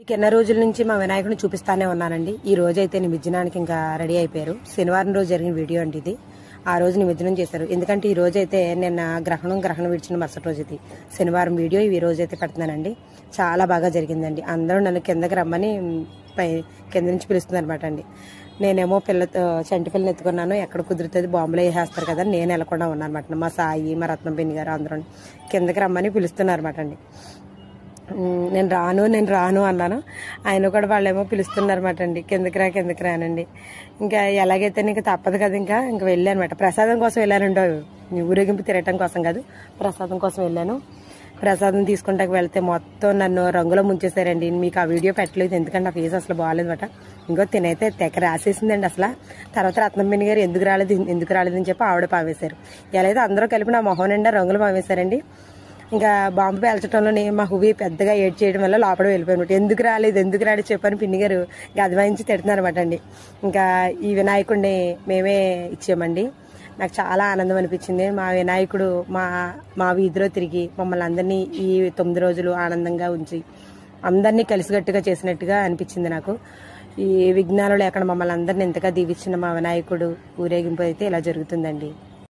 మీకు ఎన్న రోజుల నుంచి మా వినాయకుడిని చూపిస్తానే ఉన్నానండి. ఈ రోజు అయితే నిమజ్జనానికి ఇంకా రెడీ అయిపోయారు. శనివారం రోజు జరిగిన వీడియో అండి ఇది. ఆ రోజు నిమజ్జనం చేశారు. ఎందుకంటే ఈ రోజు అయితే నిన్న గ్రహణం విడిచిన మరుసటి రోజు ఇది శనివారం వీడియో ఈ రోజు అయితే పెడుతున్నానండి. చాలా బాగా జరిగిందండి. అందరూ నన్ను కిందకి రమ్మని కింద నుంచి పిలుస్తుంది అనమాట అండి. నేనేమో చంటి పిల్లని ఎత్తుకున్నాను. ఎక్కడ కుదురుతుంది బాంబులు వేసేస్తారు కదా, నేను వెళ్ళకుండా ఉన్నాను అనమాట. మా సాయి, మా రత్నం పిన్ని గారు అందరూ కిందకి రమ్మని పిలుస్తున్నారు అనమాట అండి. నేను రాను అన్నాను. ఆయన కూడా వాళ్ళేమో పిలుస్తున్నారన్నమాట అండి. కిందకి రానండి. ఇంకా ఎలాగైతే నీకు తప్పదు కదా, ఇంకా వెళ్ళానమాట. ప్రసాదం కోసం వెళ్ళానండి. ఊరేగింపు తిరగటం కోసం కాదు, ప్రసాదం కోసం వెళ్ళాను. ప్రసాదం తీసుకుంటాకి వెళ్తే మొత్తం నన్ను రంగులో ముంచేశారండి. మీకు ఆ వీడియో పెట్టలేదు ఎందుకంటే ఆ ఫేస్ అసలు బాగాలేదన్నమాట. ఇంకో తినైతే తెగ రాసేసిందండి అసలు. తర్వాత రత్నంబిని గారు ఎందుకు రాలేదని చెప్పి ఆవిడ పావేశారు. ఎలా అయితే అందరూ కలిపి నా మొహం నిండా రంగులు పావేశారండి. ఇంకా బాంబు పేల్చడంలో మా హువి పెద్దగా ఏడ్ చేయడం వల్ల లోపల వెళ్ళిపోయినట్టు. ఎందుకు రాలేదు చెప్పని పిన్ని గారు గదవాయించి తిడుతున్నారన్నమాట అండి. ఇంకా ఈ వినాయకుడిని మేమే ఇచ్చామండి. నాకు చాలా ఆనందం అనిపించింది. మా వినాయకుడు మా వీధిలో తిరిగి మమ్మల్ని అందరినీ ఈ 9 రోజులు ఆనందంగా ఉంచి అందరినీ కలిసికట్టుగా చేసినట్టుగా అనిపించింది నాకు. ఈ విఘ్నాలు లేకుండా మమ్మల్ని అందరినీ ఎంతగా దీవించిన మా వినాయకుడు ఊరేగింపు అయితే ఇలా జరుగుతుందండి.